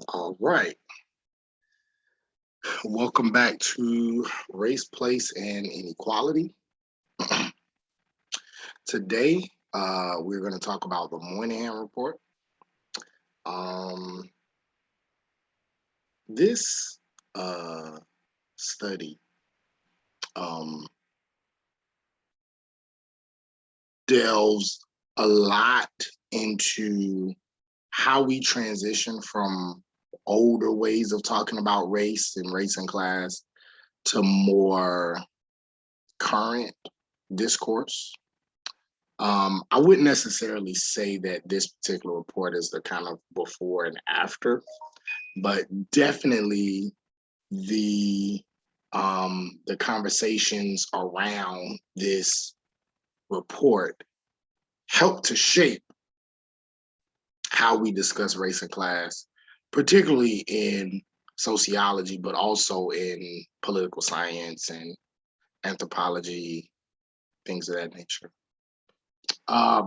All right. Welcome back to Race, Place, and Inequality. Today, we're going to talk about the Moynihan Report. Um, this study delves a lot into how we transition from older ways of talking about race and class to more current discourse. I wouldn't necessarily say that this particular report is the kind of before and after, but definitely the the conversations around this report help to shape how we discuss race and class, particularly in sociology, but also in political science and anthropology, things of that nature.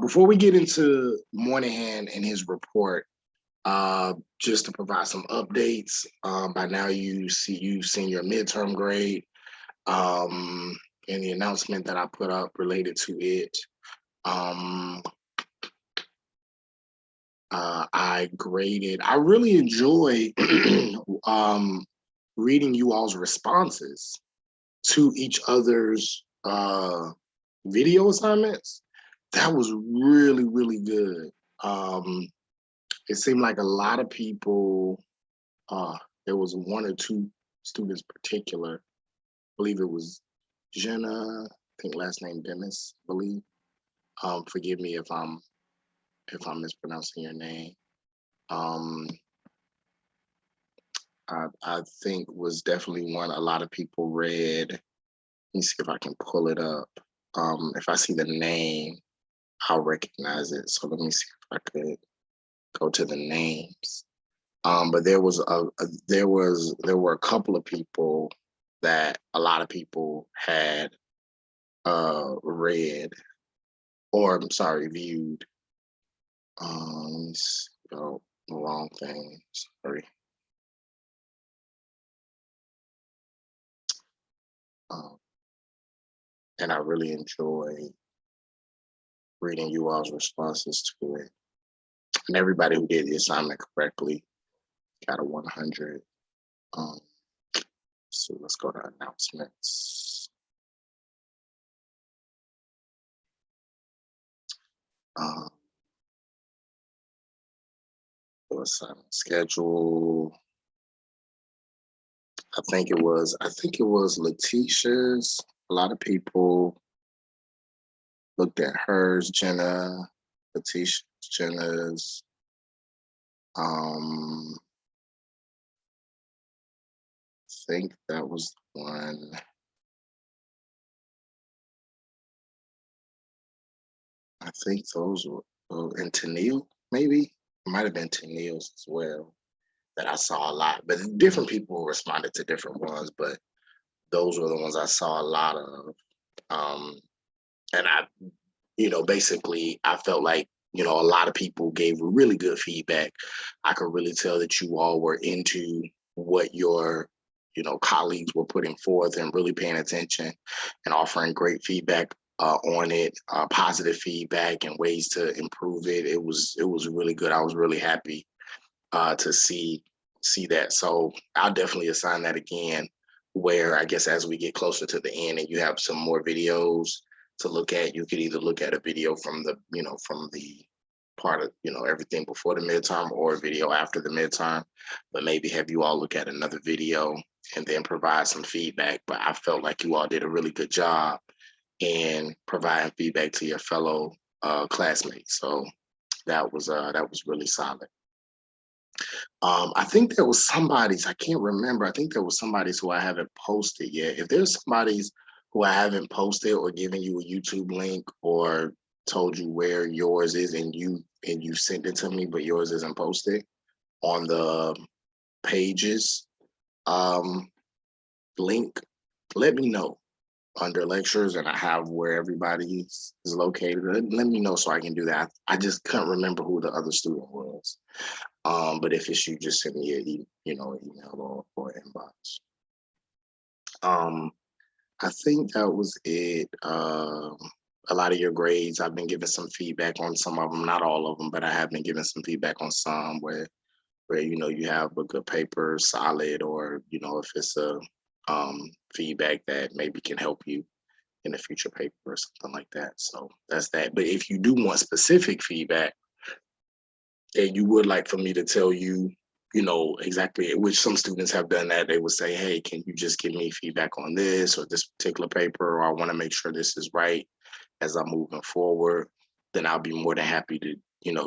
Before we get into Moynihan and his report, just to provide some updates, by now you've seen your midterm grade and the announcement that I put up related to it. I graded. I really enjoy reading you all's responses to each other's video assignments. That was really, really good. It seemed like a lot of people, there was one or two students particular, I believe it was Jenna, I think last name Demis, I believe. Forgive me if I'm mispronouncing your name. I think was definitely one a lot of people read. Let me see if I can pull it up. If I see the name, I'll recognize it. So let me see if I could go to the names. But there were a couple of people that a lot of people had read, or I'm sorry, viewed. Oh, the wrong thing. Sorry. And I really enjoy reading you all's responses to it. And everybody who did the assignment correctly got a 100. So let's go to announcements. The assignment schedule. I think it was Letitia's. A lot of people looked at hers, Jenna, Letitia's, Jenna's. I think that was the one. I think those were, and Tennille, maybe. It might have been Tennille's as well that I saw a lot. But different people responded to different ones, but those were the ones I saw a lot of. And I, basically I felt like, a lot of people gave really good feedback. I could really tell that you all were into what your, colleagues were putting forth and really paying attention and offering great feedback on it, positive feedback and ways to improve it. It was really good. I was really happy to see that. So I'll definitely assign that again, where I guess as we get closer to the end and you have some more videos to look at, you could either look at a video from the, from the part of, everything before the midterm or a video after the midterm, but maybe have you all look at another video and then provide some feedback. But I felt like you all did a really good job in providing feedback to your fellow classmates. So that was really solid. I think there was somebody's, I can't remember. I think there was somebody's who I haven't posted yet. If there's somebody's who I haven't posted or given you a YouTube link or told you where yours is and you sent it to me, but yours isn't posted on the pages link, let me know under lectures, and I have where everybody is located. Let me know so I can do that. I just couldn't remember who the other student was. But if it's you, just send me an email or inbox. I think that was it. A lot of your grades, I've been giving some feedback on some of them, not all of them, but I have been giving some feedback on some where you have a good paper, solid, or if it's a feedback that maybe can help you in a future paper or something like that. So that's that. But if you do want specific feedback, and you would like for me to tell you, exactly, which some students have done that, they would say, hey, can you just give me feedback on this or this particular paper, or I want to make sure this is right as I'm moving forward, then I'll be more than happy to,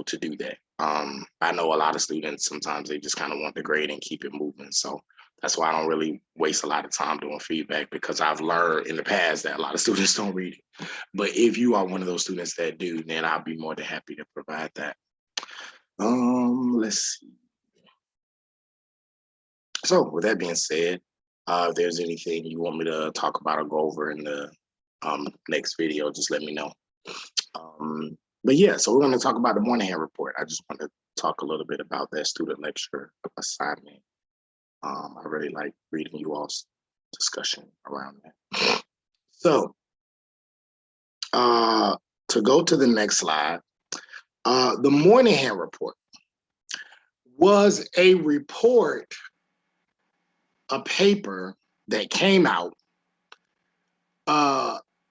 to do that. I know a lot of students, sometimes they just kind of want the grade and keep it moving. So that's why I don't really waste a lot of time doing feedback, because I've learned in the past that a lot of students don't read it. But if you are one of those students that do, then I'll be more than happy to provide that. Let's see. So with that being said, if there's anything you want me to talk about or go over in the next video, just let me know. But yeah, so we're going to talk about the Moynihan Report. I just want to talk a little bit about that student lecture assignment. I really like reading you all's discussion around that. So to go to the next slide, the Moynihan Report was a report, a paper that came out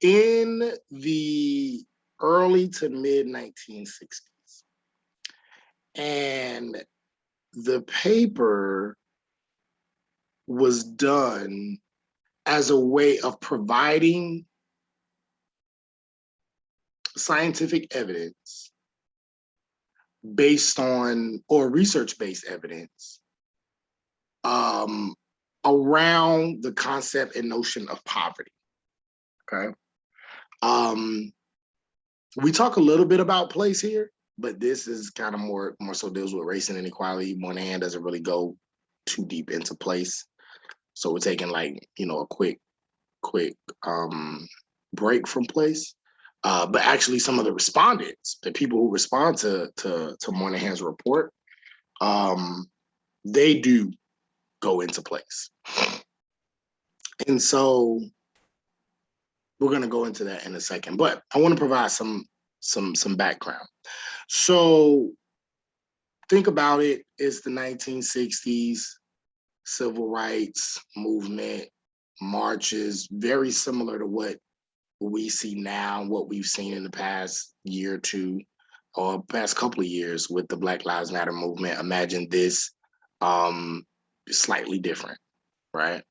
in the early to mid 1960s. And the paper was done as a way of providing scientific evidence based on, or research-based evidence around the concept and notion of poverty. Okay. We talk a little bit about place here, but this is kind of more so deals with race and inequality. Moynihan doesn't really go too deep into place. So we're taking a quick break from place. But actually some of the respondents, the people who respond to Moynihan's report, they do go into place. And so we're going to go into that in a second, but I want to provide some background. So think about it. It's the 1960s, civil rights movement, marches, very similar to what we see now, what we've seen in the past year or two, or past couple of years with the Black Lives Matter movement. Imagine this slightly different, right?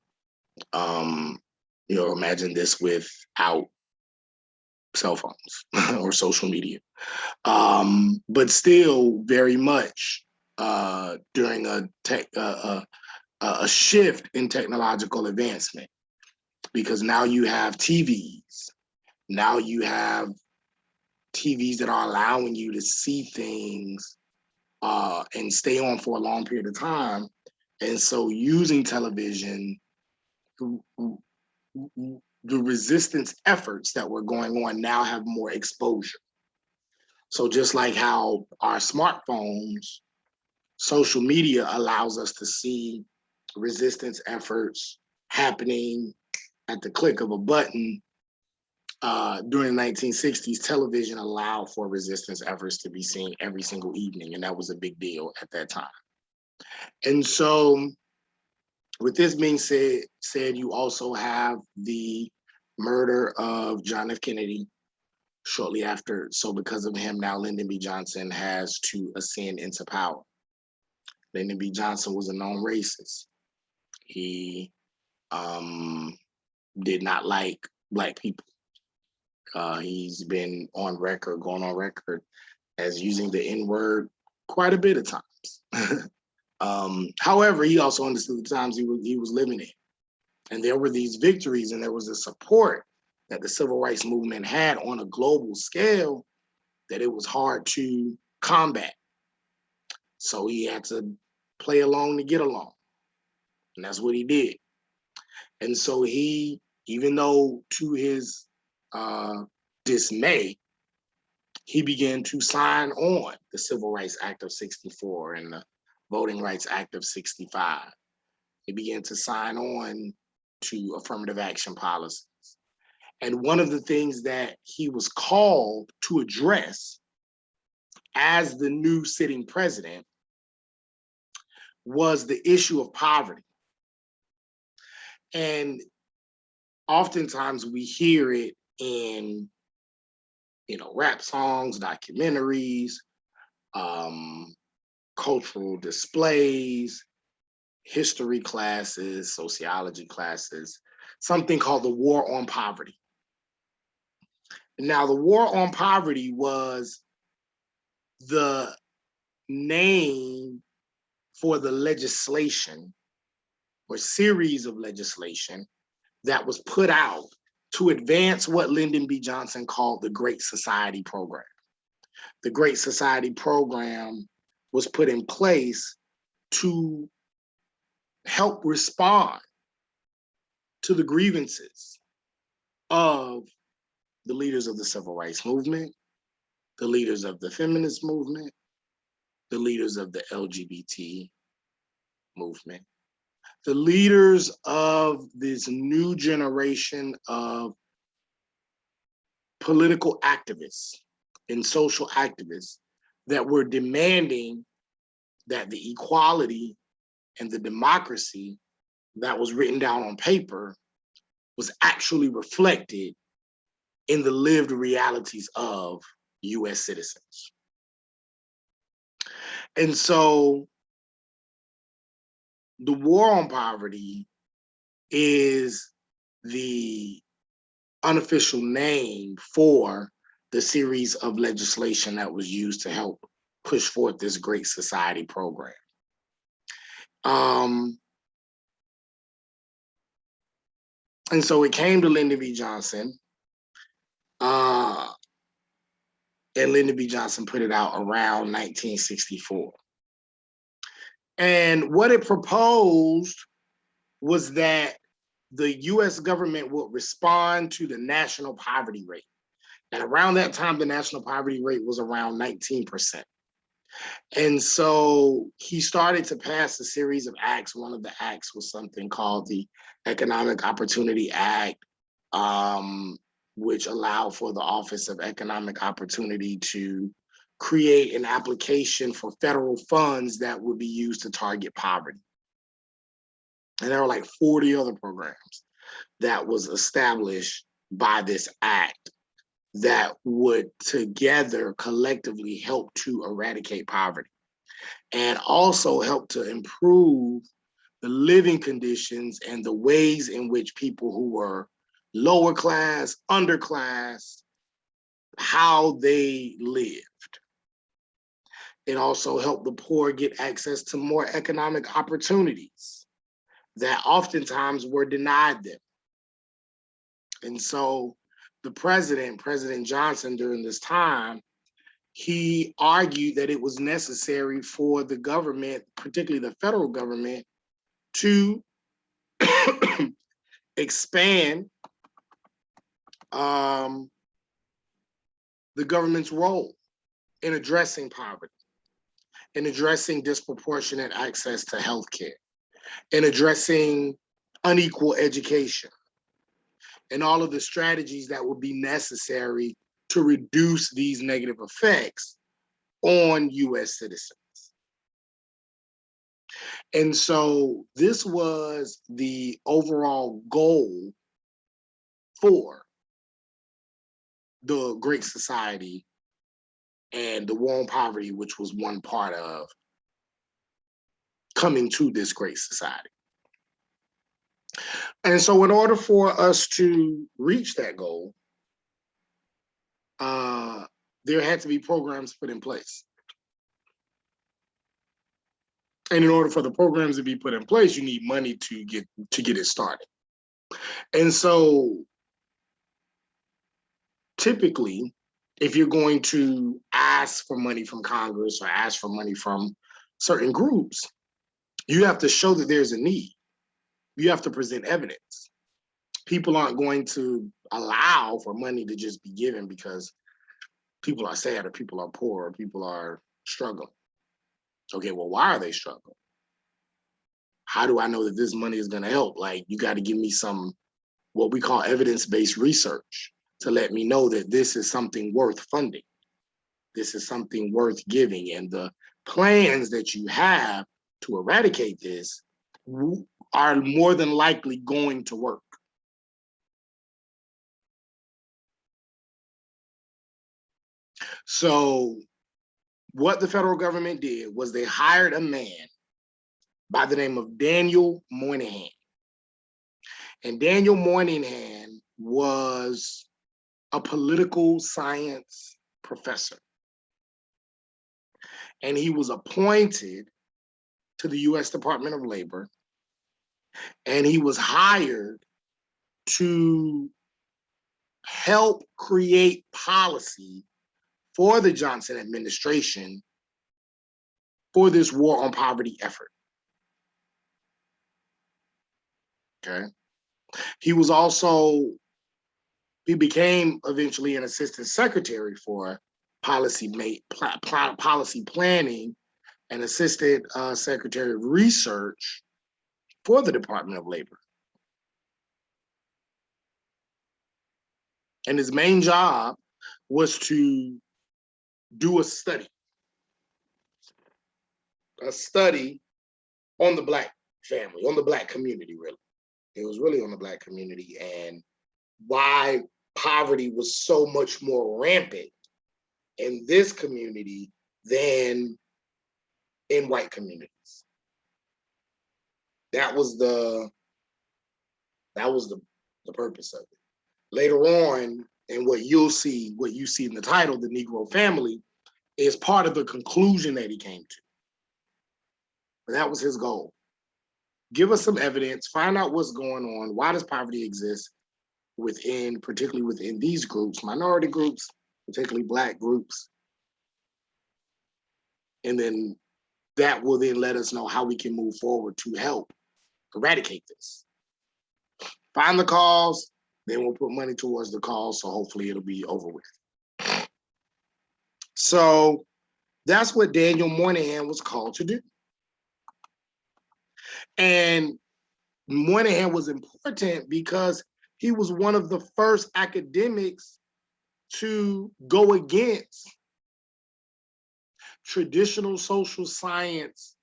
Imagine this without cell phones or social media. But still very much during a shift in technological advancement, because now you have TVs. Now you have TVs that are allowing you to see things and stay on for a long period of time. And so using television, the resistance efforts that were going on now have more exposure. So just like how our smartphones, social media allows us to see resistance efforts happening at the click of a button, during the 1960s, television allowed for resistance efforts to be seen every single evening, and that was a big deal at that time. And so with this being said, you also have the murder of John F. Kennedy shortly after. So because of him, now Lyndon B. Johnson has to ascend into power. Lyndon B. Johnson was a known racist. He did not like Black people. He's been going on record as using the N-word quite a bit of times. However, he also understood the times he was living in. And there were these victories and there was a support that the civil rights movement had on a global scale that it was hard to combat. So he had to play along to get along. And that's what he did. And so he, even though to his dismay, he began to sign on the Civil Rights Act of '64 and the Voting Rights Act of 65. They began to sign on to affirmative action policies. And one of the things that he was called to address as the new sitting president was the issue of poverty. And oftentimes we hear it in, rap songs, documentaries, cultural displays, history classes, sociology classes, something called the War on Poverty. Now, the War on Poverty was the name for the legislation or series of legislation that was put out to advance what Lyndon B. Johnson called the Great Society Program. The Great Society Program was put in place to help respond to the grievances of the leaders of the civil rights movement, the leaders of the feminist movement, the leaders of the LGBT movement, the leaders of this new generation of political activists and social activists that were demanding that the equality and the democracy that was written down on paper was actually reflected in the lived realities of US citizens. And so the War on Poverty is the unofficial name for the series of legislation that was used to help push forth this Great Society program. And so it came to Lyndon B. Johnson, and Lyndon B. Johnson put it out around 1964. And what it proposed was that the US government would respond to the national poverty rate. And around that time, the national poverty rate was around 19%. And so he started to pass a series of acts. One of the acts was something called the Economic Opportunity Act, which allowed for the Office of Economic Opportunity to create an application for federal funds that would be used to target poverty. And there were like 40 other programs that was established by this act that would together collectively help to eradicate poverty and also help to improve the living conditions and the ways in which people who were lower class, underclass, how they lived. It also helped the poor get access to more economic opportunities that oftentimes were denied them. And so the President Johnson, during this time, he argued that it was necessary for the government, particularly the federal government, to expand the government's role in addressing poverty, in addressing disproportionate access to healthcare, in addressing unequal education, and all of the strategies that would be necessary to reduce these negative effects on US citizens. And so this was the overall goal for the Great Society and the War on Poverty, which was one part of coming to this Great Society. And so in order for us to reach that goal, there had to be programs put in place. And in order for the programs to be put in place, you need money to get it started. And so typically, if you're going to ask for money from Congress or ask for money from certain groups, you have to show that there's a need. You have to present evidence. People aren't going to allow for money to just be given because people are sad or people are poor or people are struggling. Okay, well, why are they struggling? How do I know that this money is going to help? Like, you got to give me some, what we call evidence-based research to let me know that this is something worth funding. This is something worth giving. And the plans that you have to eradicate this are more than likely going to work. So what the federal government did was they hired a man by the name of Daniel Moynihan. And Daniel Moynihan was a political science professor. And he was appointed to the US Department of Labor. And he was hired to help create policy for the Johnson administration for this war on poverty effort. Okay. He became eventually an assistant secretary for policy planning and assistant secretary of research for the Department of Labor. And his main job was to do a study on the Black family, on the Black community, really. It was really on the Black community and why poverty was so much more rampant in this community than in white communities. That was the purpose of it. Later on, and what you see in the title, The Negro Family, is part of the conclusion that he came to. But that was his goal. Give us some evidence, find out what's going on, why does poverty exist particularly within these groups, minority groups, particularly Black groups. And then that will then let us know how we can move forward to help eradicate this. Find the cause, then we'll put money towards the cause, so hopefully it'll be over with. So that's what Daniel Moynihan was called to do. And Moynihan was important because he was one of the first academics to go against traditional social science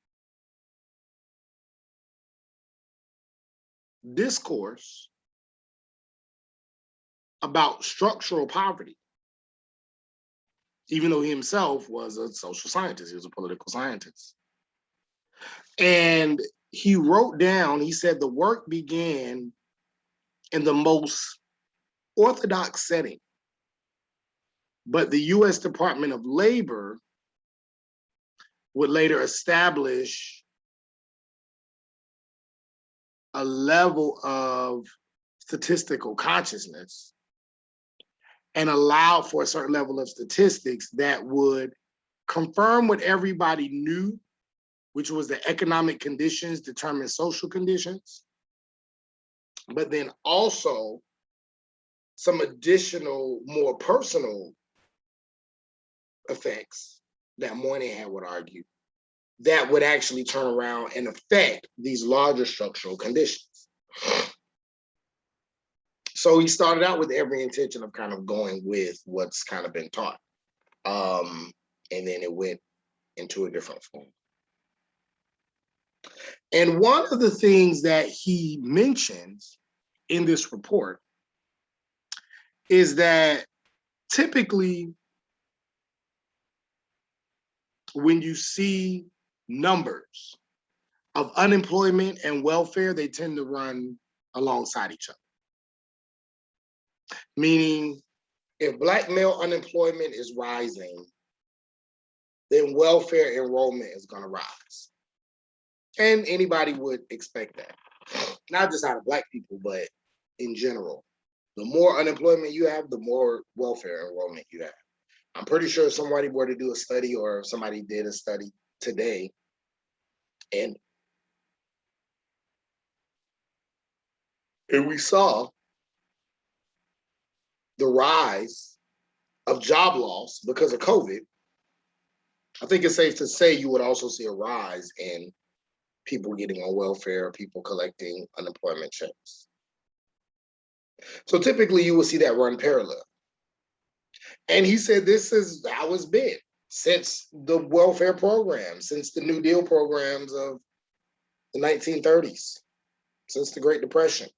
discourse about structural poverty, even though he himself was a social scientist, he was a political scientist. And he wrote down, he said the work began in the most orthodox setting, but the US Department of Labor would later establish a level of statistical consciousness and allow for a certain level of statistics that would confirm what everybody knew, which was the economic conditions determine social conditions, but then also some additional, more personal effects that Moynihan would argue that would actually turn around and affect these larger structural conditions. So he started out with every intention of kind of going with what's kind of been taught. And then it went into a different form. And one of the things that he mentions in this report is that typically when you see numbers of unemployment and welfare, they tend to run alongside each other. Meaning, if Black male unemployment is rising, then welfare enrollment is going to rise. And anybody would expect that. Not just out of Black people, but in general. The more unemployment you have, the more welfare enrollment you have. I'm pretty sure if somebody were to do a study or if somebody did a study today, and we saw the rise of job loss because of COVID, I think it's safe to say you would also see a rise in people getting on welfare, people collecting unemployment checks. So typically you will see that run parallel. And he said this is how it's been since the welfare program, since the New Deal programs of the 1930s, since the Great Depression.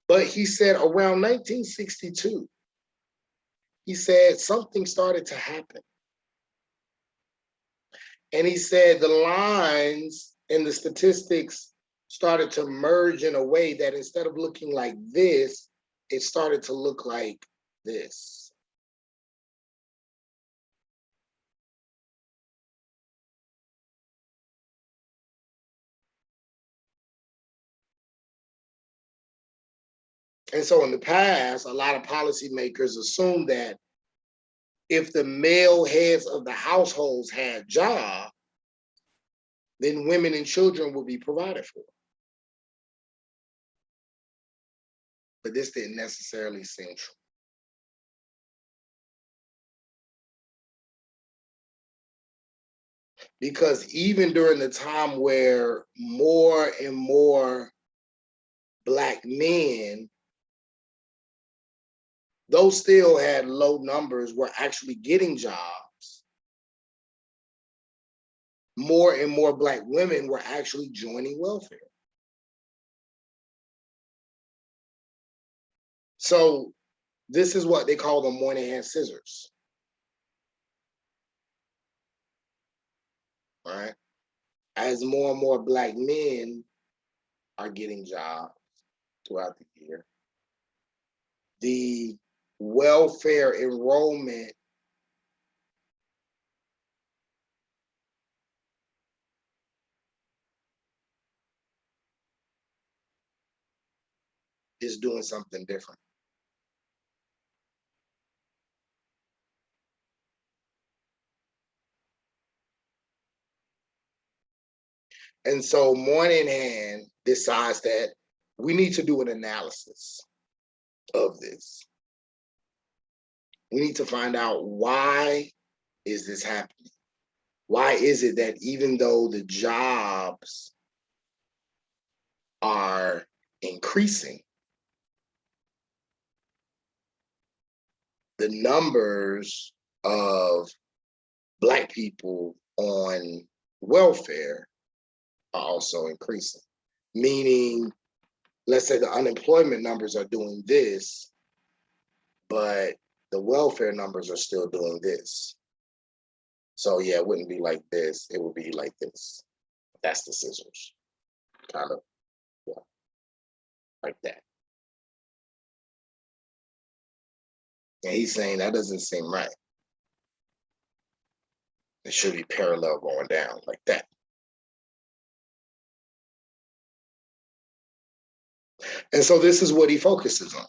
But he said around 1962, he said something started to happen. And he said the lines and the statistics started to merge in a way that instead of looking like this, it started to look like this. And so in the past, a lot of policymakers assumed that if the male heads of the households had jobs, then women and children would be provided for. But this didn't necessarily seem true. Because even during the time where more and more Black men, those still had low numbers, were actually getting jobs, more and more Black women were actually joining welfare. So this is what they call the Moynihan scissors, right? As more and more Black men are getting jobs throughout the year, the welfare enrollment is doing something different. And so Moynihan decides that we need to do an analysis of this. We need to find out, why is this happening? Why is it that even though the jobs are increasing, the numbers of Black people on welfare are also increasing? Meaning, let's say the unemployment numbers are doing this, but the welfare numbers are still doing this. So yeah, it wouldn't be like this, it would be like this. That's the scissors, kind of, yeah, like that. And he's saying that doesn't seem right. It should be parallel going down like that. And so this is what he focuses on.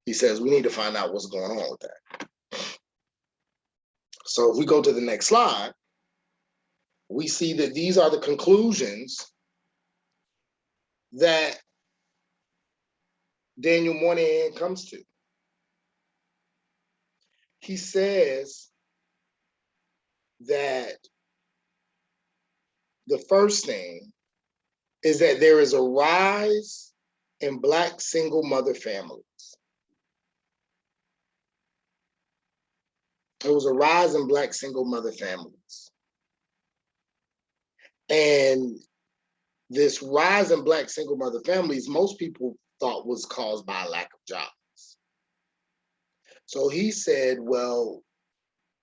He says we need to find out what's going on with that. So if we go to the next slide, we see that these are the conclusions that Daniel Moynihan comes to. He says that the first thing is that there is a rise in Black single mother families. There was a rise in Black single mother families. And this rise in Black single mother families, most people thought was caused by a lack of jobs. So he said, well,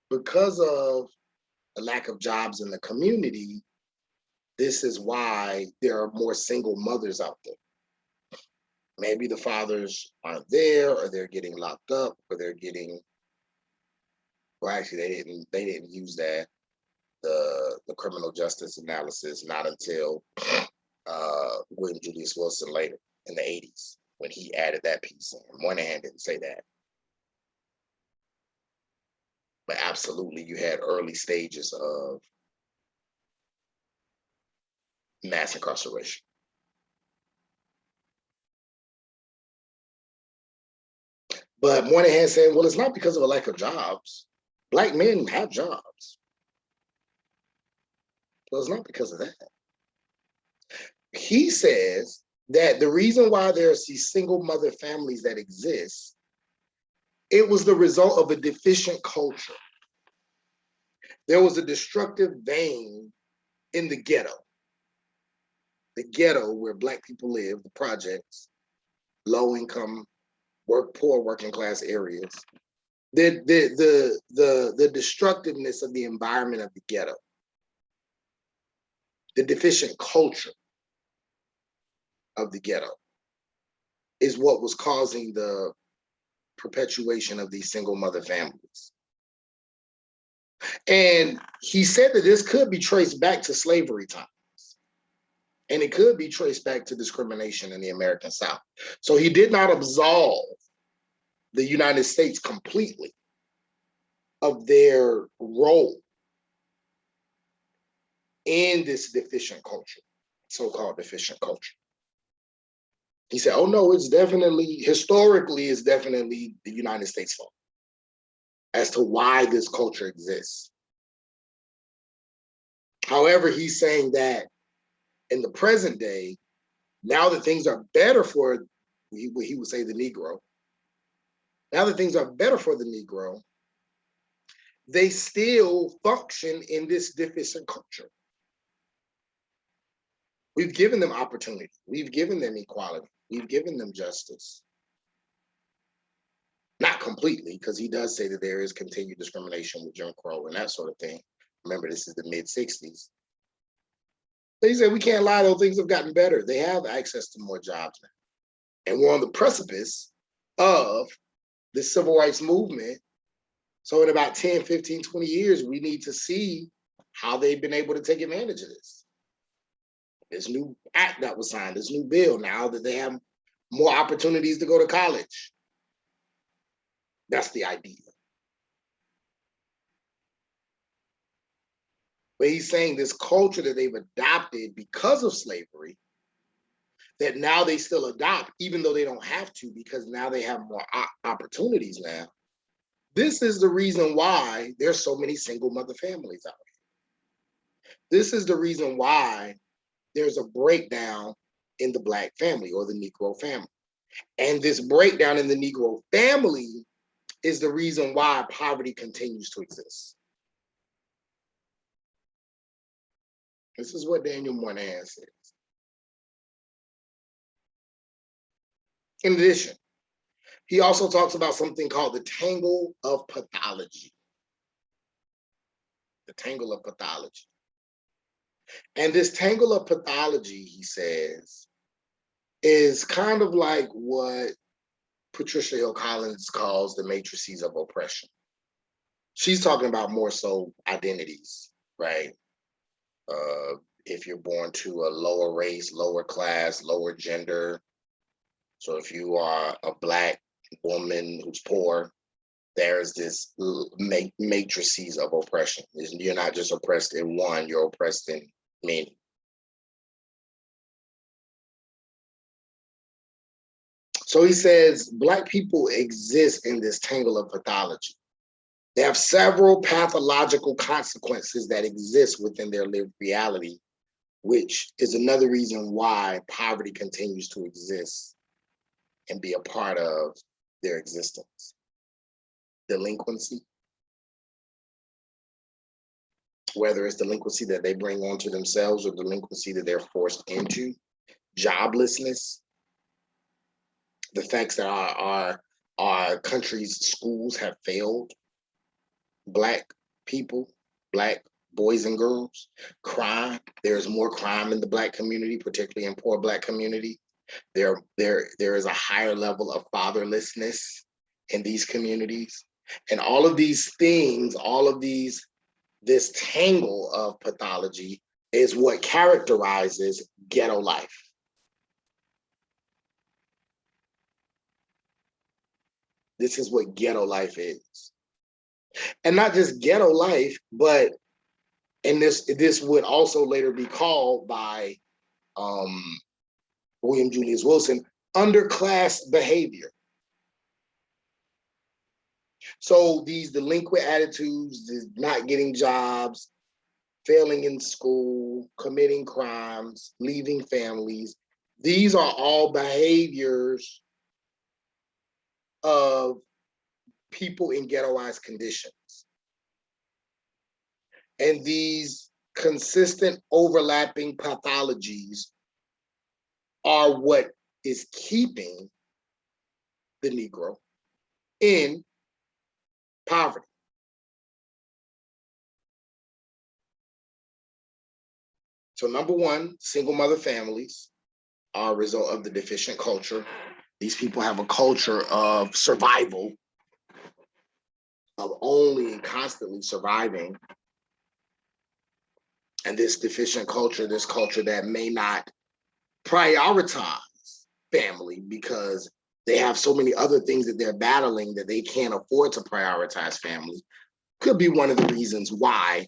because of the lack of jobs in the community, this is why there are more single mothers out there. Maybe the fathers aren't there, or they're getting locked up, or they're getting, well, actually they didn't use that, the criminal justice analysis, not until William Julius Wilson later in the 80s, when he added that piece in. Moynihan didn't say that. But absolutely, you had early stages of mass incarceration. But Moynihan said, well, it's not because of a lack of jobs. Black men have jobs. Well, it's not because of that. He says that the reason why there's these single mother families that exist, it was the result of a deficient culture. There was a destructive vein in the ghetto where Black people live, the projects, low income, poor working class areas. The destructiveness of the environment of the ghetto, the deficient culture of the ghetto is what was causing the perpetuation of these single mother families. And he said that this could be traced back to slavery times. And it could be traced back to discrimination in the American South. So he did not absolve the United States completely of their role in this deficient culture, so-called deficient culture. He said, oh no, it's definitely, historically, it's definitely the United States' fault as to why this culture exists. However, he's saying that in the present day, now that things are better for, he would say the Negro, now that things are better for the Negro, they still function in this deficient culture. We've given them opportunity. We've given them equality. We've given them justice. Not completely, because he does say that there is continued discrimination with Jim Crow and that sort of thing. Remember, this is the mid-60s. But he said, we can't lie, though, things have gotten better. They have access to more jobs now. And we're on the precipice of the civil rights movement. So in about 10, 15, 20 years, we need to see how they've been able to take advantage of this. This new act that was signed, this new bill, now that they have more opportunities to go to college. That's the idea. But he's saying this culture that they've adopted because of slavery, that now they still adopt, even though they don't have to, because now they have more opportunities now. This is the reason why there's so many single mother families out here. This is the reason why there's a breakdown in the Black family or the Negro family. And this breakdown in the Negro family is the reason why poverty continues to exist. This is what Daniel Moynihan says. In addition, he also talks about something called the tangle of pathology. The tangle of pathology. And this tangle of pathology, he says, is kind of like what Patricia Hill Collins calls the matrices of oppression. She's talking about more so identities, right? If you're born to a lower race, lower class, lower gender. So if you are a Black woman who's poor, there's this matrices of oppression. You're not just oppressed in one, you're oppressed in many. So he says, Black people exist in this tangle of pathology. They have several pathological consequences that exist within their lived reality, which is another reason why poverty continues to exist and be a part of their existence. Delinquency, whether it's delinquency that they bring onto themselves or delinquency that they're forced into, joblessness, the facts that our country's schools have failed Black people, Black boys and girls, crime. There's more crime in the Black community, particularly in poor Black community. There is a higher level of fatherlessness in these communities. And all of these things, this tangle of pathology is what characterizes ghetto life. This is what ghetto life is. And not just ghetto life, but, and this would also later be called by William Julius Wilson, underclass behavior. So these delinquent attitudes, not getting jobs, failing in school, committing crimes, leaving families, these are all behaviors of people in ghettoized conditions. And these consistent overlapping pathologies are what is keeping the Negro in poverty. So number one, single mother families are a result of the deficient culture. These people have a culture of survival, of only and constantly surviving. And this deficient culture, this culture that may not prioritize family because they have so many other things that they're battling that they can't afford to prioritize family, could be one of the reasons why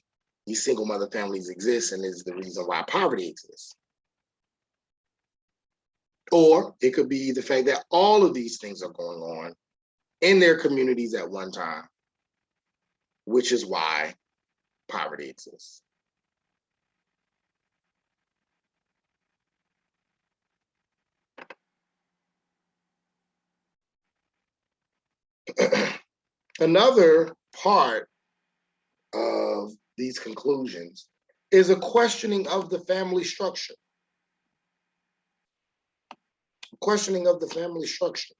these single mother families exist, and is the reason why poverty exists. Or it could be the fact that all of these things are going on in their communities at one time, which is why poverty exists. Another part of these conclusions is a questioning of the family structure. Questioning of the family structure.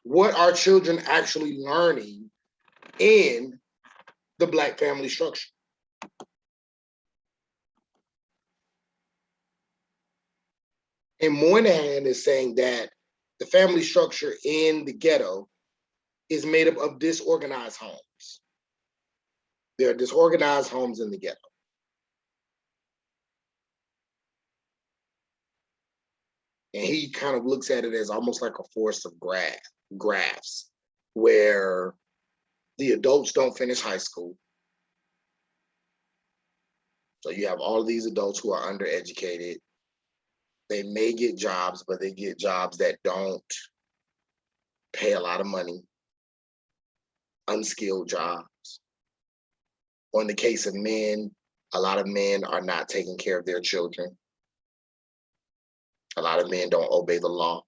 What are children actually learning in the Black family structure? And Moynihan is saying that the family structure in the ghetto is made up of disorganized homes. There are disorganized homes in the ghetto. And he kind of looks at it as almost like a forest of graphs, where the adults don't finish high school. So you have all of these adults who are undereducated. They may get jobs, but they get jobs that don't pay a lot of money, unskilled jobs. Or in the case of men, a lot of men are not taking care of their children. A lot of men don't obey the law.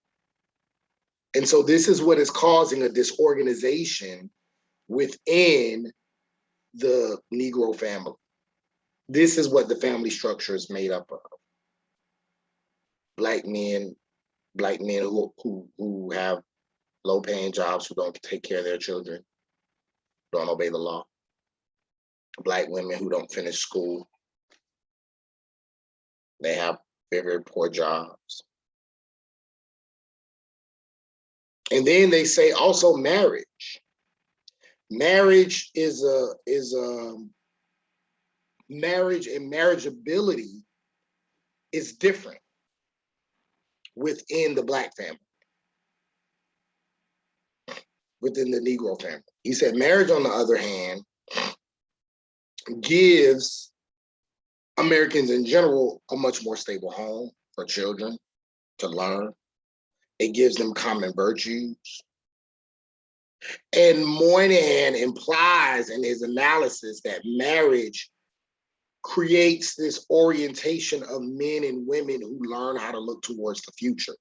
And so this is what is causing a disorganization within the Negro family. This is what the family structure is made up of. Black men who have low-paying jobs, who don't take care of their children, don't obey the law. Black women who don't finish school. They have very, very poor jobs. And then they say also marriage. Marriage is marriage and marriageability is different within the Black family, within the Negro family. He said marriage, on the other hand, gives Americans in general a much more stable home for children to learn. It gives them common virtues. And Moynihan implies in his analysis that marriage creates this orientation of men and women who learn how to look towards the future.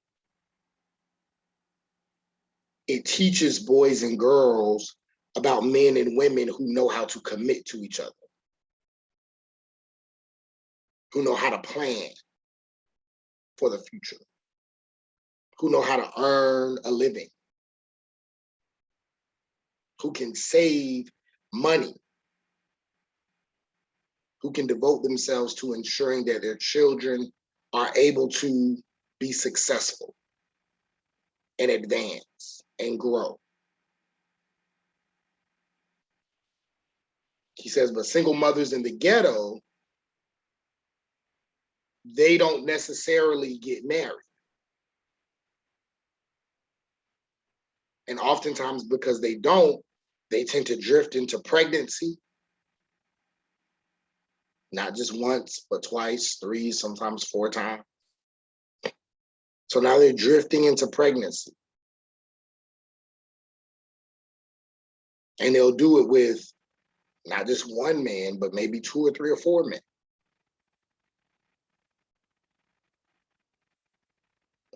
It teaches boys and girls about men and women who know how to commit to each other, who know how to plan for the future, who know how to earn a living, who can save money, who can devote themselves to ensuring that their children are able to be successful and advance and grow. He says, but single mothers in the ghetto, they don't necessarily get married. And oftentimes, because they don't, they tend to drift into pregnancy, not just once, but twice, three, sometimes four times. So now they're drifting into pregnancy. And they'll do it with not just one man, but maybe 2 or 3 or 4 men.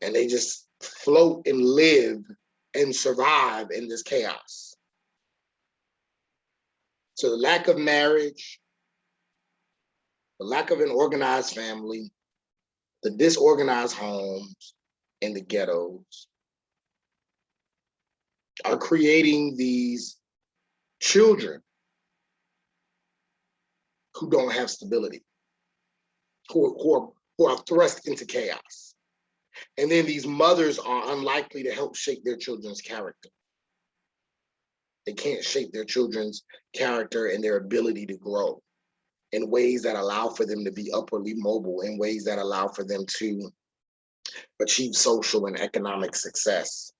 And they just float and live and survive in this chaos. So the lack of marriage, the lack of an organized family, the disorganized homes in the ghettos are creating these children who don't have stability, who are thrust into chaos. And then these mothers are unlikely to help shape their children's character. They can't shape their children's character and their ability to grow in ways that allow for them to be upwardly mobile, in ways that allow for them to achieve social and economic success.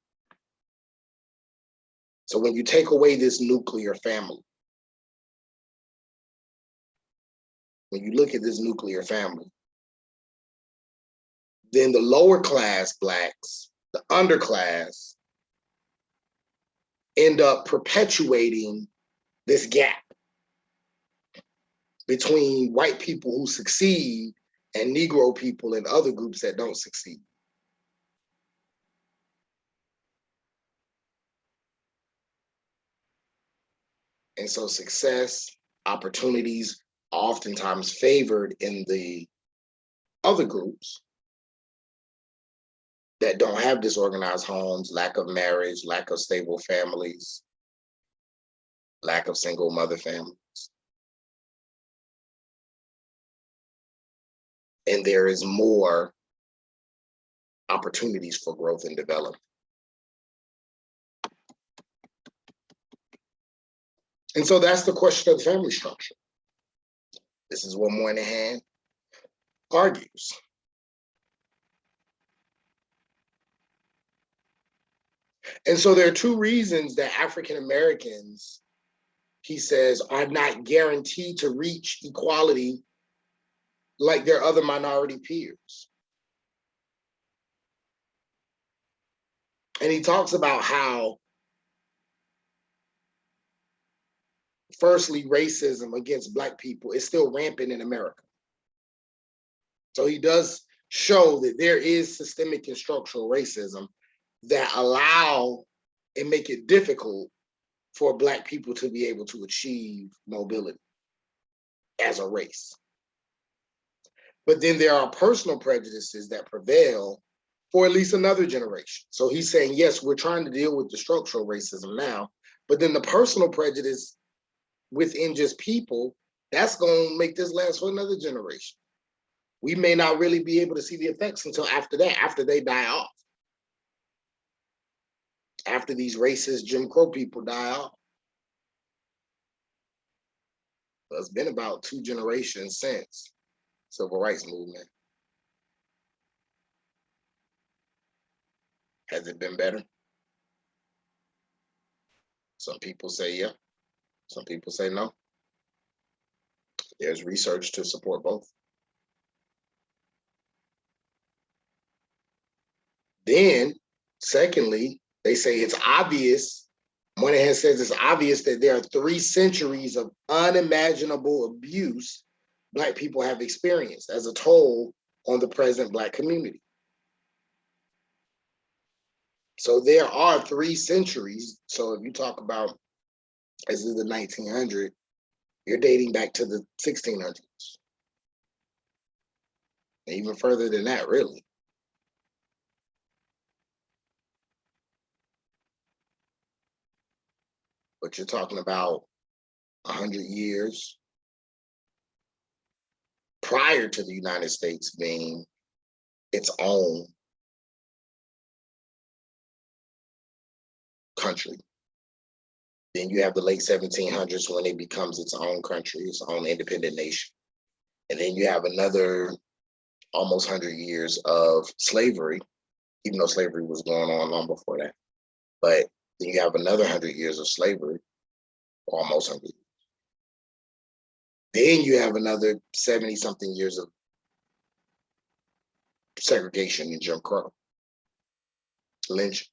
So when you take away this nuclear family, when you look at this nuclear family, then the lower class Blacks, the underclass, end up perpetuating this gap between white people who succeed and Negro people and other groups that don't succeed. And so success, opportunities are oftentimes favored in the other groups that don't have disorganized homes, lack of marriage, lack of stable families, lack of single mother families. And there is more opportunities for growth and development. And so that's the question of the family structure. This is what Moynihan argues. And so there are 2 reasons that African Americans, he says, are not guaranteed to reach equality like their other minority peers. And he talks about how, firstly, racism against Black people is still rampant in America. So he does show that there is systemic and structural racism that allow and make it difficult for Black people to be able to achieve mobility as a race. But then there are personal prejudices that prevail for at least another generation. So he's saying, yes, we're trying to deal with the structural racism now, but then the personal prejudice within just people, that's going to make this last for another generation. We may not really be able to see the effects until after that, after they die off. After these racist Jim Crow people die off. Well, it's been about 2 generations since civil rights movement. Has it been better? Some people say yeah. Some people say no. There's research to support both. Then, secondly, they say it's obvious, Moynihan says it's obvious that there are 3 centuries of unimaginable abuse Black people have experienced as a toll on the present Black community. So there are 3 centuries. So if you talk about, as in the 1900s, you're dating back to the 1600s. And even further than that, really. But you're talking about 100 years prior to the United States being its own country. Then you have the late 1700s when it becomes its own country, its own independent nation. And then you have another almost 100 years of slavery, even though slavery was going on long before that. But then you have another 100 years of slavery, almost 100 years. Then you have another 70 something years of segregation and Jim Crow, lynching.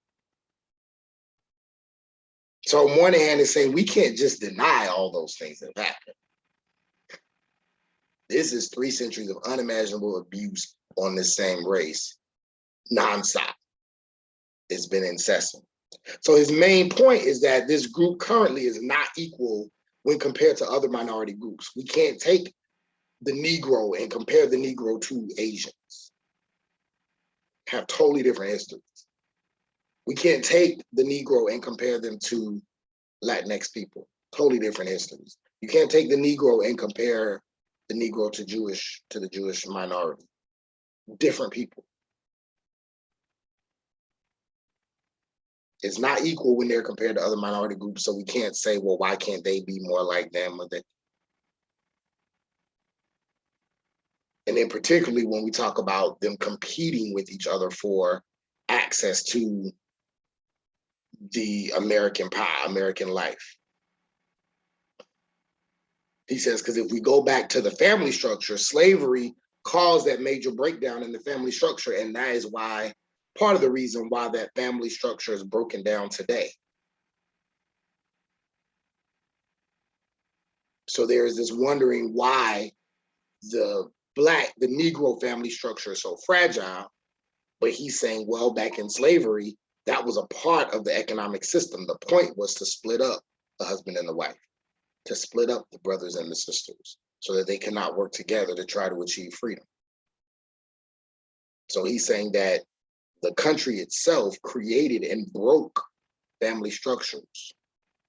So Moynihan is saying we can't just deny all those things that have happened. This is 3 centuries of unimaginable abuse on this same race, nonstop. It's been incessant. So his main point is that this group currently is not equal when compared to other minority groups. We can't take the Negro and compare the Negro to Asians. Have totally different histories. We can't take the Negro and compare them to Latinx people. Totally different histories. You can't take the Negro and compare the Negro to the Jewish minority. Different people. It's not equal when they're compared to other minority groups, so we can't say, well, why can't they be more like them? And then particularly when we talk about them competing with each other for access to the American pie, American life. He says, because if we go back to the family structure, slavery caused that major breakdown in the family structure. And that is why, part of the reason why that family structure is broken down today. So there is this wondering why the Negro family structure is so fragile. But he's saying, well, back in slavery, that was a part of the economic system. The point was to split up the husband and the wife, to split up the brothers and the sisters so that they cannot work together to try to achieve freedom. So he's saying that the country itself created and broke family structures,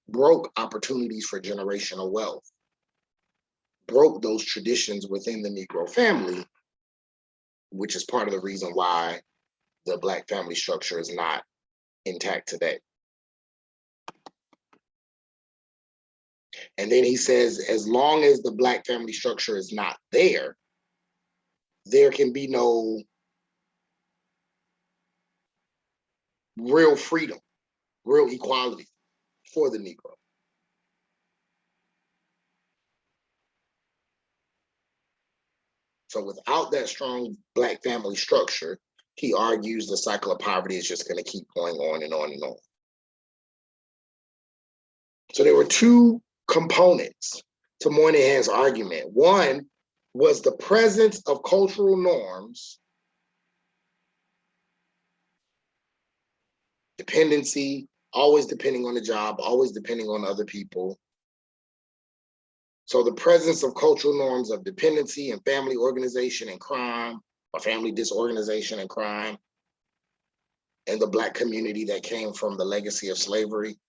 broke opportunities for generational wealth, broke those traditions within the Negro family, which is part of the reason why the Black family structure is not intact today. And then he says, as long as the Black family structure is not there, there can be no real freedom, real equality for the Negro. So without that strong Black family structure, he argues the cycle of poverty is just going to keep going on and on and on. So there were 2 components to Moynihan's argument. One was the presence of cultural norms, dependency, always depending on the job, always depending on other people. So the presence of cultural norms of dependency and family organization and crime, or family disorganization and crime, and the Black community that came from the legacy of slavery.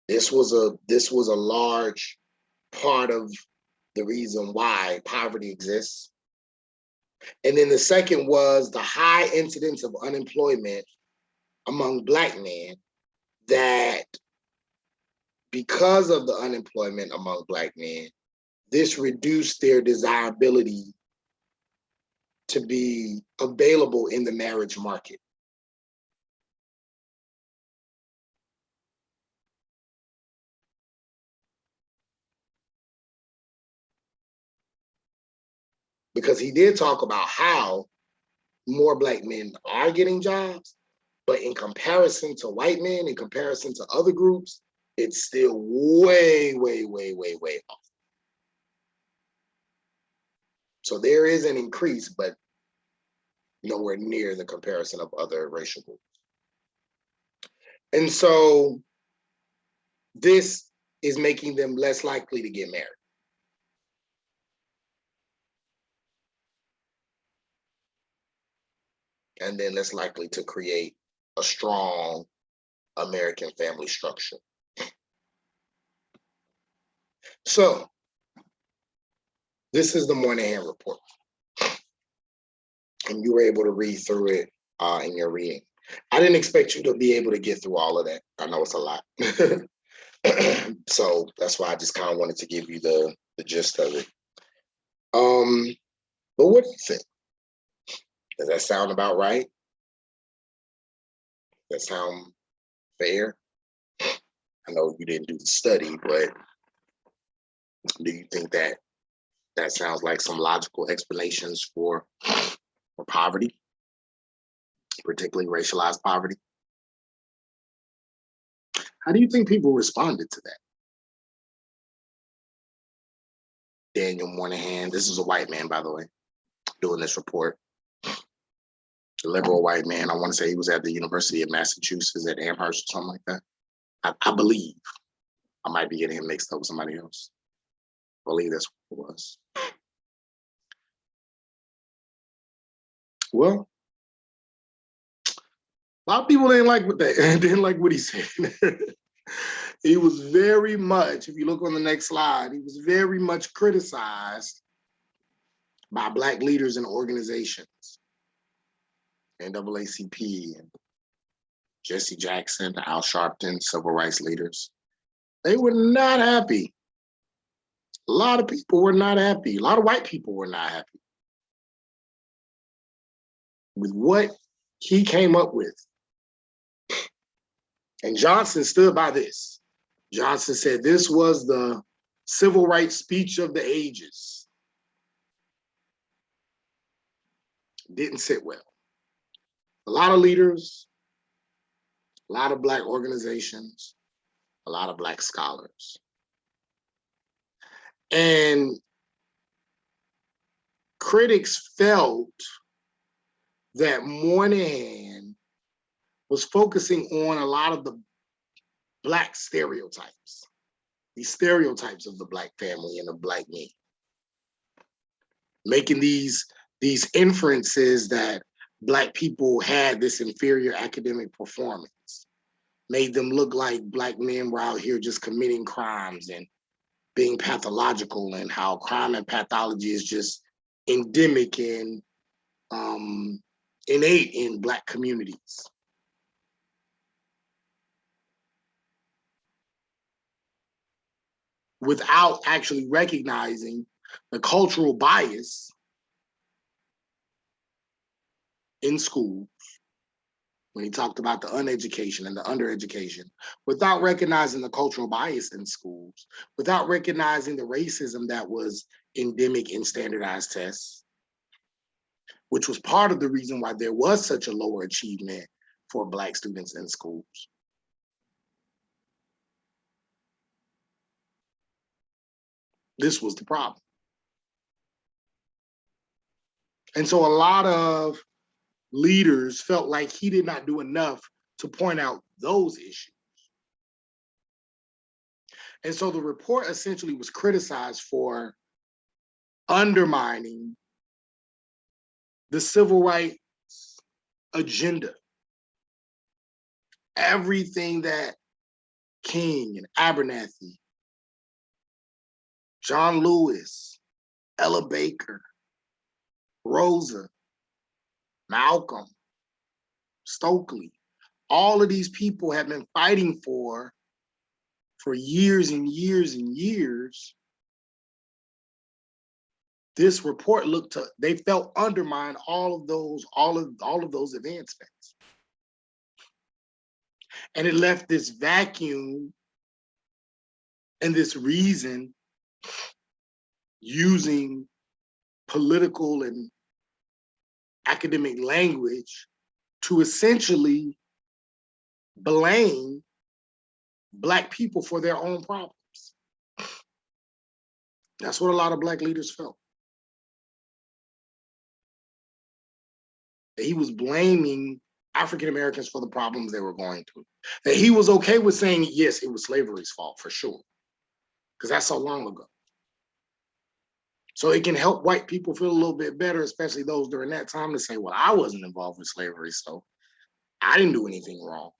This was a large part of the reason why poverty exists. And then the second was the high incidence of unemployment among Black men, that because of the unemployment among Black men, this reduced their desirability to be available in the marriage market. Because he did talk about how more Black men are getting jobs, but in comparison to white men, in comparison to other groups, it's still way, way, way, way, way off. So there is an increase, but nowhere near the comparison of other racial groups. And so this is making them less likely to get married. And then less likely to create a strong American family structure. So this is the Moynihan Report. And you were able to read through it in your reading. I didn't expect you to be able to get through all of that. I know it's a lot. So that's why I just kind of wanted to give you the gist of it. But what do you think? Does that sound about right? Does that sound fair? I know you didn't do the study, but do you think that sounds like some logical explanations for poverty, particularly racialized poverty? How do you think people responded to that? Daniel Moynihan, this is a white man, by the way, doing this report. A liberal white man. I want to say he was at the University of Massachusetts at Amherst or something like that. I believe. I might be getting him mixed up with somebody else. I believe that's what it was. Well, a lot of people didn't like what he said. He was very much, if you look on the next slide, he was very much criticized by Black leaders and organizations. NAACP and Jesse Jackson, Al Sharpton, civil rights leaders. They were not happy. A lot of people were not happy. A lot of white people were not happy with what he came up with. And Johnson stood by this. Johnson said this was the civil rights speech of the ages. Didn't sit well. A lot of leaders, a lot of Black organizations, a lot of Black scholars. And critics felt that Moynihan was focusing on a lot of the Black stereotypes, these stereotypes of the Black family and the Black man, making these inferences that Black people had this inferior academic performance, made them look like Black men were out here just committing crimes and being pathological, and how crime and pathology is just endemic and innate in Black communities. Without actually recognizing the cultural bias in schools, when he talked about the uneducation and the undereducation, without recognizing the cultural bias in schools, without recognizing the racism that was endemic in standardized tests, which was part of the reason why there was such a lower achievement for Black students in schools. This was the problem. And so a lot of leaders felt like he did not do enough to point out those issues. And so the report essentially was criticized for undermining the civil rights agenda. Everything that King and Abernathy, John Lewis, Ella Baker, Rosa, Malcolm, Stokely, all of these people have been fighting for years and years and years. This report they felt undermined all of those advancements. And it left this vacuum and this reason using political and academic language to essentially blame Black people for their own problems. That's what a lot of Black leaders felt. That he was blaming African Americans for the problems they were going through. That he was okay with saying, yes, it was slavery's fault for sure, because that's so long ago. So it can help white people feel a little bit better, especially those during that time, to say, well, I wasn't involved with slavery, so I didn't do anything wrong.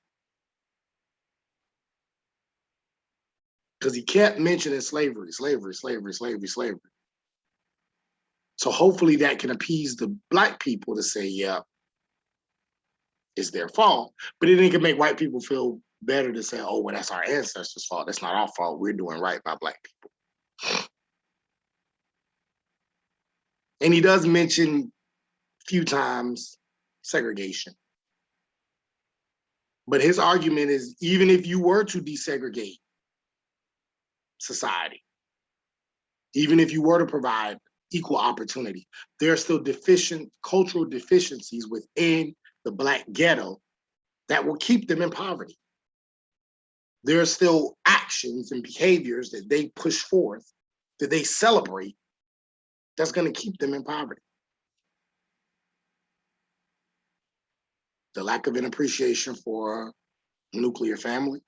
Because he kept mentioning slavery, slavery, slavery, slavery, slavery. So hopefully that can appease the Black people to say, yeah, it's their fault. But then it can make white people feel better to say, oh, well, that's our ancestors' fault. That's not our fault. We're doing right by Black people. And he does mention a few times segregation. But his argument is, even if you were to desegregate society, even if you were to provide equal opportunity, there are still cultural deficiencies within the Black ghetto that will keep them in poverty. there are still actions and behaviors that they push forth, that they celebrate, that's going to keep them in poverty. The lack of an appreciation for a nuclear family,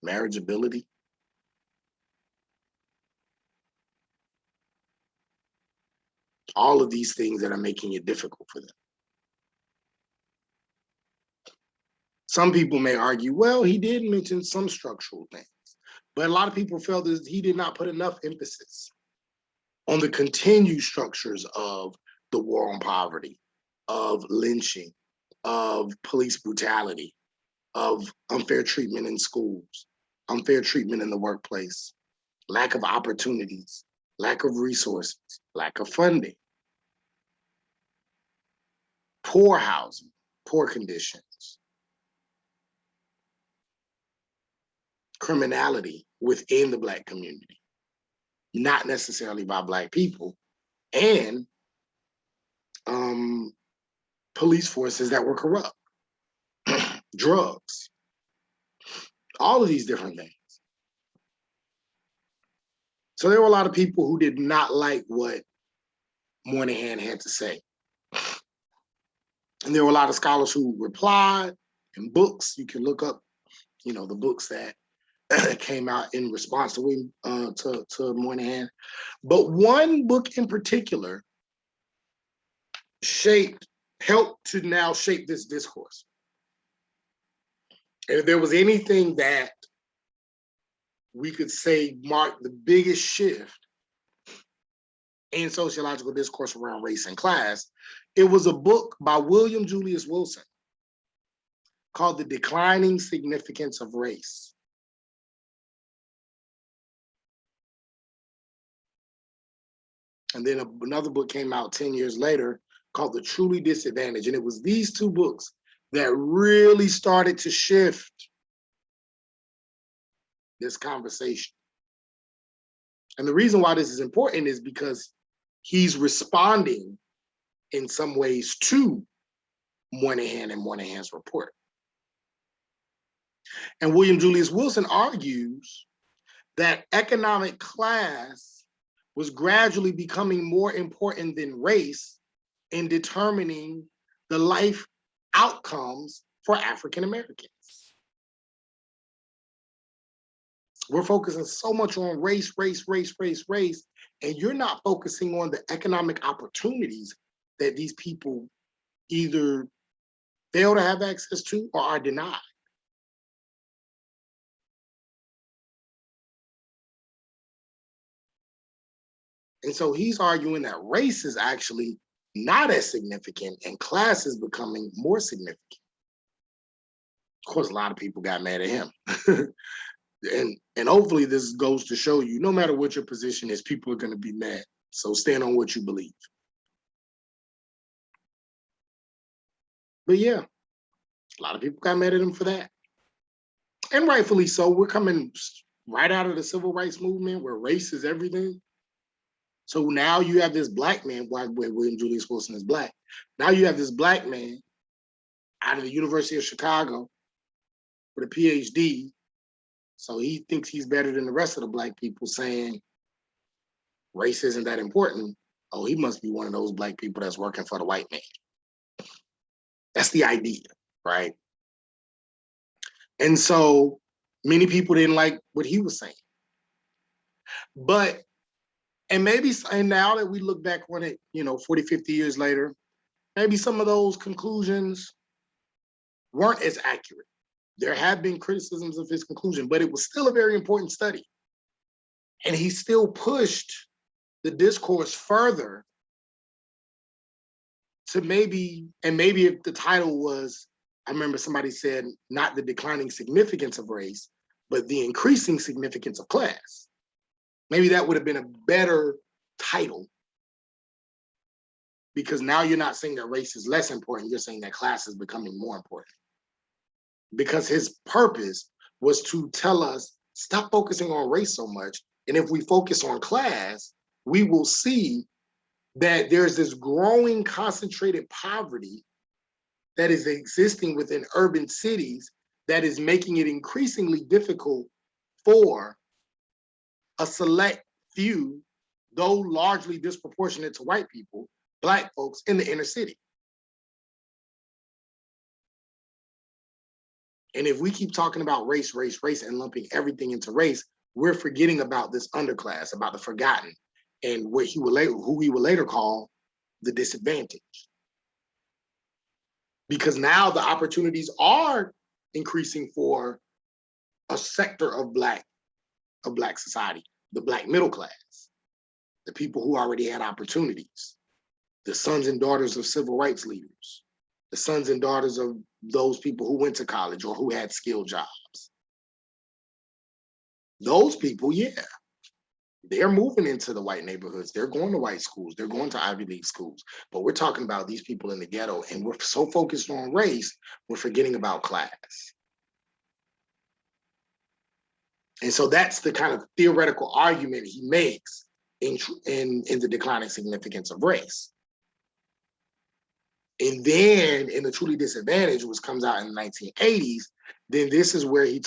marriageability, all of these things that are making it difficult for them. Some people may argue, well, he did mention some structural things, but a lot of people felt that he did not put enough emphasis on the continued structures of the war on poverty, of lynching, of police brutality, of unfair treatment in schools, unfair treatment in the workplace, lack of opportunities, lack of resources, lack of funding, poor housing, poor conditions, criminality within the Black community, not necessarily by Black people, and police forces that were corrupt, drugs, all of these different things. So there were a lot of people who did not like what Moynihan had to say. And there were a lot of scholars who replied in books. You can look up, the books that came out in response to Moynihan. But one book in particular helped to now shape this discourse. And if there was anything that we could say marked the biggest shift in sociological discourse around race and class, it was a book by William Julius Wilson called The Declining Significance of Race. And then another book came out 10 years later called The Truly Disadvantaged. And it was these two books that really started to shift this conversation. And the reason why this is important is because he's responding in some ways to Moynihan and Moynihan's report. And William Julius Wilson argues that economic class was gradually becoming more important than race in determining the life outcomes for African Americans. We're focusing so much on race, and you're not focusing on the economic opportunities that these people either fail to have access to or are denied. And so he's arguing that race is actually not as significant and class is becoming more significant. Of course, a lot of people got mad at him. and hopefully this goes to show you, no matter what your position is, people are going to be mad. So stand on what you believe. But yeah, a lot of people got mad at him for that. And rightfully so. We're coming right out of the civil rights movement where race is everything. So now you have this Black man, why William Julius Wilson is Black. Now you have this Black man out of the University of Chicago with a Ph.D. So he thinks he's better than the rest of the Black people, saying race isn't that important. Oh, he must be one of those Black people that's working for the white man. That's the idea, right? And so many people didn't like what he was saying. And now that we look back on it, 40, 50 years later, maybe some of those conclusions weren't as accurate. There have been criticisms of his conclusion, but it was still a very important study. And he still pushed the discourse further to maybe if the title was, I remember somebody said, not the declining significance of race, but the increasing significance of class. Maybe that would have been a better title, because now you're not saying that race is less important, you're saying that class is becoming more important. Because his purpose was to tell us, stop focusing on race so much, and if we focus on class, we will see that there's this growing concentrated poverty that is existing within urban cities that is making it increasingly difficult for a select few, though largely disproportionate to white people, Black folks in the inner city. And if we keep talking about race, race, race, and lumping everything into race, we're forgetting about this underclass, about the forgotten, and what who he would later call the disadvantaged. Because now the opportunities are increasing for a sector of Black society, the Black middle class, the people who already had opportunities, the sons and daughters of civil rights leaders, the sons and daughters of those people who went to college or who had skilled jobs. Those people, yeah, they're moving into the white neighborhoods. They're going to white schools. They're going to Ivy League schools. But we're talking about these people in the ghetto, and we're so focused on race, we're forgetting about class. And so that's the kind of theoretical argument he makes in the declining significance of race. And then in the Truly Disadvantaged, which comes out in the 1980s, then this is where he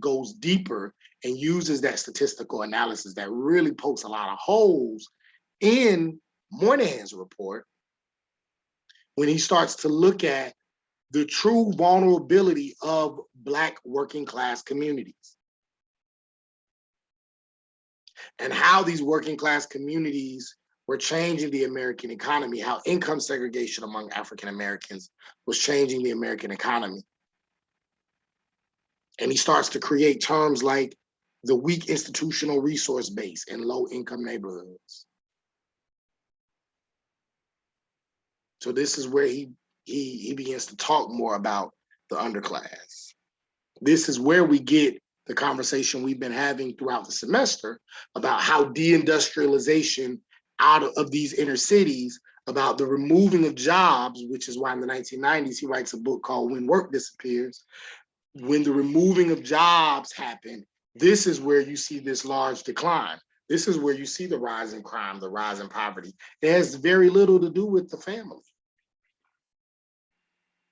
goes deeper and uses that statistical analysis that really pokes a lot of holes in Moynihan's report when he starts to look at the true vulnerability of Black working class communities and how these working class communities were changing the American economy, how income segregation among African Americans was changing the American economy. And he starts to create terms like the weak institutional resource base in low income neighborhoods. So this is where he begins to talk more about the underclass. This is where we get the conversation we've been having throughout the semester about how deindustrialization out of these inner cities, about the removing of jobs, which is why in the 1990s, he writes a book called When Work Disappears. When the removing of jobs happen, this is where you see this large decline. This is where you see the rise in crime, the rise in poverty. It has very little to do with the family.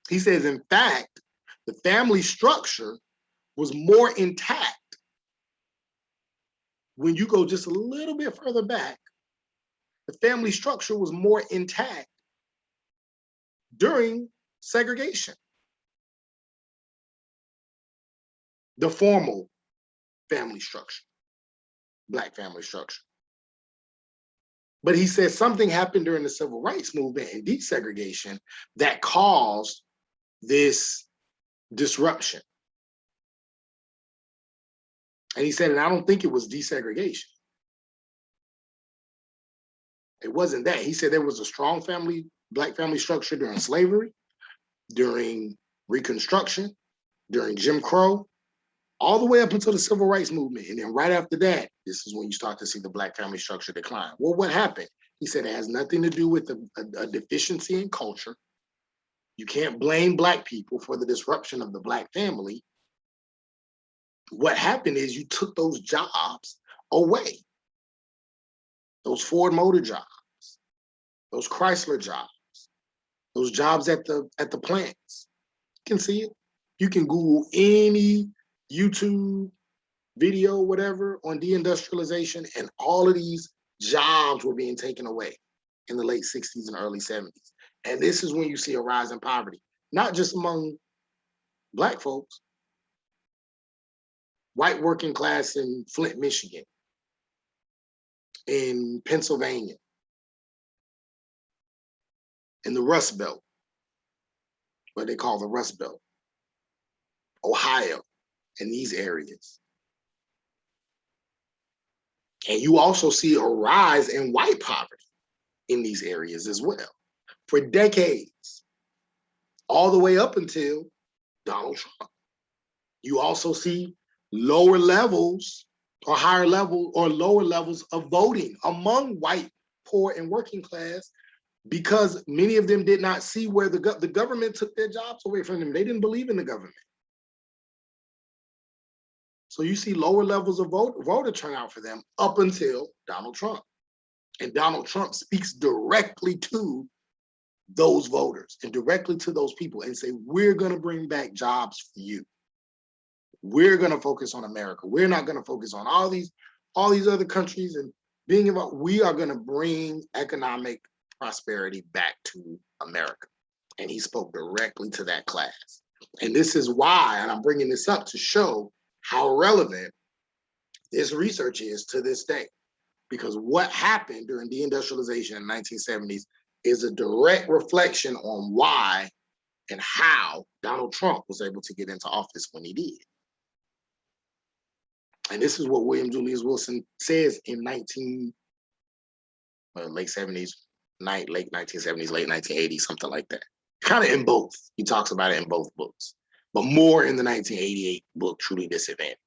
He says, in fact, the family structure was more intact when you go just a little bit further back. The family structure was more intact during segregation. The formal family structure, Black family structure. But he says something happened during the civil rights movement and desegregation that caused this disruption. And he said, and I don't think it was desegregation. It wasn't that. He said there was a strong Black family structure during slavery, during Reconstruction, during Jim Crow, all the way up until the civil rights movement. And then right after that, this is when you start to see the Black family structure decline. Well, what happened? He said it has nothing to do with a deficiency in culture. You can't blame Black people for the disruption of the Black family. What happened is you took those jobs away. Those Ford Motor jobs, those Chrysler jobs, those jobs at the plants. You can see it. You can Google any YouTube video, whatever, on deindustrialization, and all of these jobs were being taken away in the late 60s and early 70s. And this is when you see a rise in poverty, not just among Black folks, white working class in Flint, Michigan, in Pennsylvania, in the Rust Belt, what they call the Rust Belt, Ohio, in these areas. And you also see a rise in white poverty in these areas as well for decades, all the way up until Donald Trump. You also see lower levels or higher level or lower levels of voting among white, poor, and working class, because many of them did not see where the government took their jobs away from them. They didn't believe in the government. So you see lower levels of voter turnout for them up until Donald Trump. And Donald Trump speaks directly to those voters and directly to those people and say, we're going to bring back jobs for you. We're going to focus on America. We're not going to focus on all these other countries and being about, we are going to bring economic prosperity back to America. And he spoke directly to that class. And this is why, and I'm bringing this up to show how relevant this research is to this day. Because what happened during deindustrialization in the 1970s is a direct reflection on why and how Donald Trump was able to get into office when he did. And this is what William Julius Wilson says in late 70s, late 1970s, late 1980s, something like that. Kind of in both. He talks about it in both books, but more in the 1988 book, Truly Disadvantaged.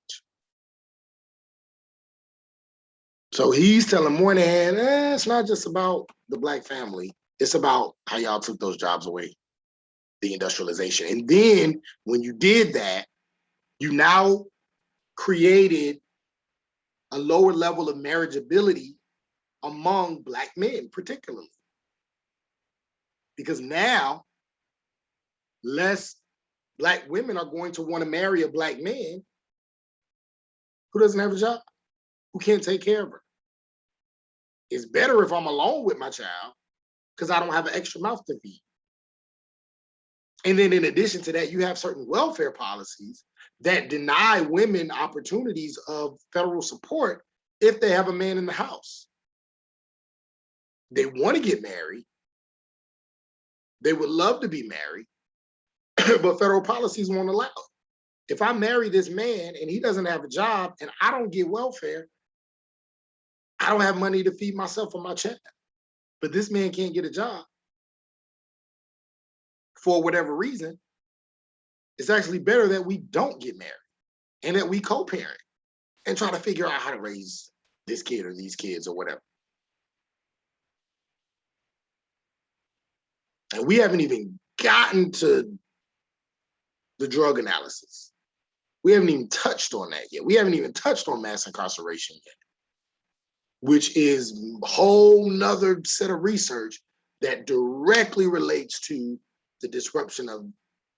So he's telling Moynihan, it's not just about the Black family. It's about how y'all took those jobs away, the industrialization. And then when you did that, you now created a lower level of marriageability among Black men, particularly. Because now, less Black women are going to want to marry a Black man who doesn't have a job, who can't take care of her. It's better if I'm alone with my child because I don't have an extra mouth to feed. And then in addition to that, you have certain welfare policies that deny women opportunities of federal support if they have a man in the house. They want to get married. They would love to be married, but federal policies won't allow it. If I marry this man and he doesn't have a job and I don't get welfare, I don't have money to feed myself or my child. But this man can't get a job for whatever reason. It's actually better that we don't get married and that we co-parent and try to figure out how to raise this kid or these kids or whatever. And we haven't even gotten to the drug analysis. We haven't even touched on that yet. We haven't even touched on mass incarceration yet, which is a whole nother set of research that directly relates to the disruption of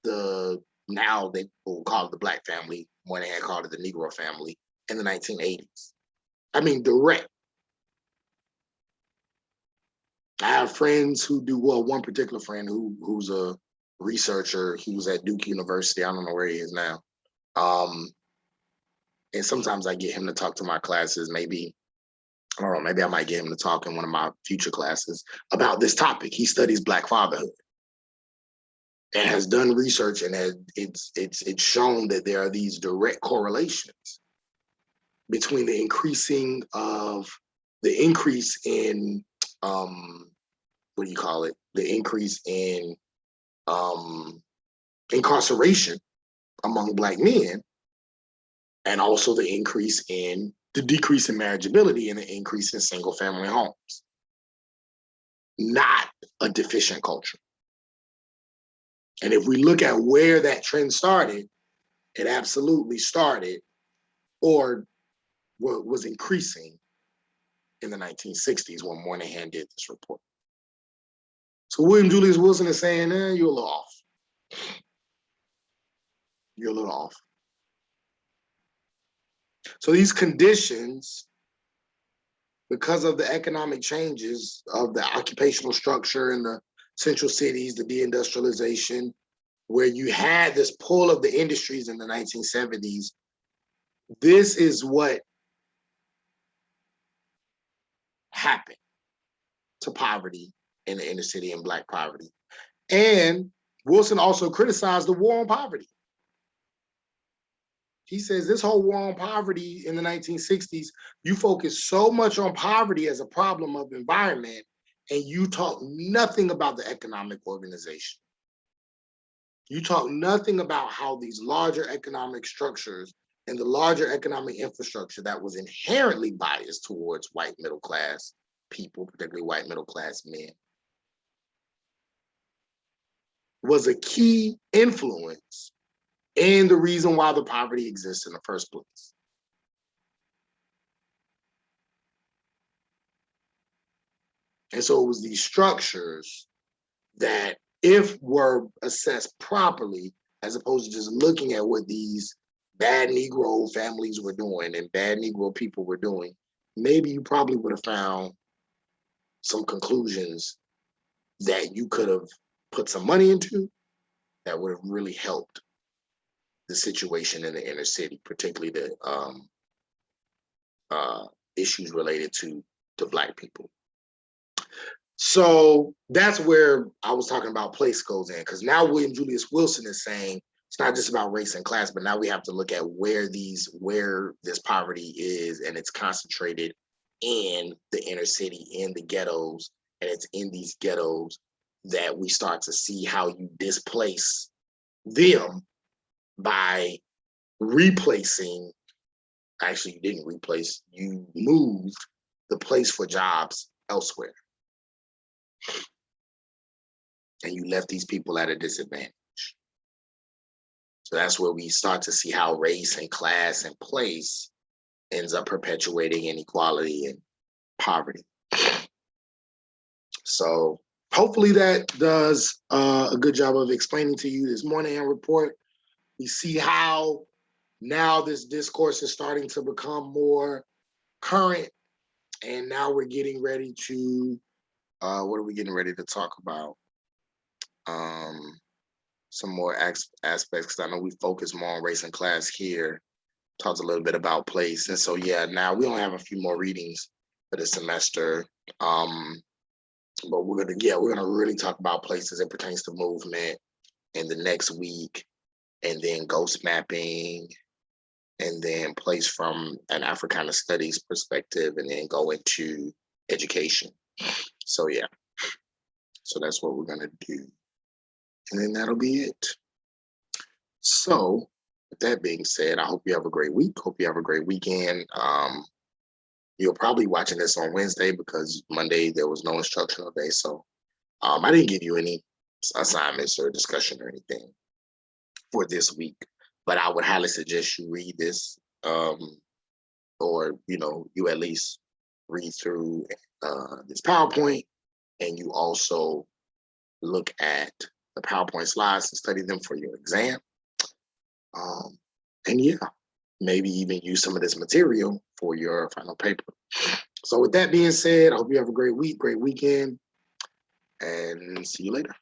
the, now they will call it the Black family, Moynihan called it the Negro family, in the 1980s. I mean, direct. I have friends who do, well, one particular friend who's a researcher. He was at Duke University. I don't know where he is now. And sometimes I get him to talk to my classes. Maybe, I don't know, maybe I might get him to talk in one of my future classes about this topic. He studies Black fatherhood and has done research, and it's shown that there are these direct correlations between the increase in what do you call it? The increase in incarceration among Black men, and also the decrease in marriageability and the increase in single family homes. Not a deficient culture. And if we look at where that trend started, it absolutely started or was increasing in the 1960s when Moynihan did this report. So William Julius Wilson is saying, you're a little off. You're a little off. So these conditions, because of the economic changes of the occupational structure in the central cities, the deindustrialization, where you had this pull of the industries in the 1970s, this is what happened to poverty in the inner city and Black poverty. And Wilson also criticized the war on poverty. He says this whole war on poverty in the 1960s, you focus so much on poverty as a problem of environment, and you talk nothing about the economic organization. You talk nothing about how these larger economic structures and the larger economic infrastructure that was inherently biased towards white middle class people, particularly white middle class men, was a key influence and the reason why the poverty exists in the first place. And so it was these structures that, if were assessed properly, as opposed to just looking at what these bad Negro families were doing and bad Negro people were doing, maybe you probably would have found some conclusions that you could have put some money into that would have really helped the situation in the inner city, particularly the issues related to Black people. So that's where I was talking about place goes in, because now William Julius Wilson is saying it's not just about race and class, but now we have to look at where this poverty is, and it's concentrated in the inner city, in the ghettos, and it's in these ghettos that we start to see how you displace them by replacing. Actually, you didn't replace, you moved the place for jobs elsewhere. And you left these people at a disadvantage. So that's where we start to see how race and class and place ends up perpetuating inequality and poverty. So hopefully that does a good job of explaining to you this Moynihan Report. We see how now this discourse is starting to become more current, and now we're getting ready to, what are we getting ready to talk about? Some more aspects, because I know we focus more on race and class here, talked a little bit about place. And so, yeah, now we only have a few more readings for the semester. But we're gonna really talk about places it pertains to movement in the next week, and then ghost mapping, and then place from an Africana studies perspective, and then go into education. So yeah, so that's what we're gonna do. And then that'll be it. So with that being said, I hope you have a great week. Hope you have a great weekend. You're probably watching this on Wednesday because Monday there was no instructional day. So I didn't give you any assignments or discussion or anything for this week, but I would highly suggest you read this, or you at least read through this PowerPoint, and you also look at the PowerPoint slides and study them for your exam. And yeah, maybe even use some of this material for your final paper. So with that being said, I hope you have a great week, great weekend, and see you later.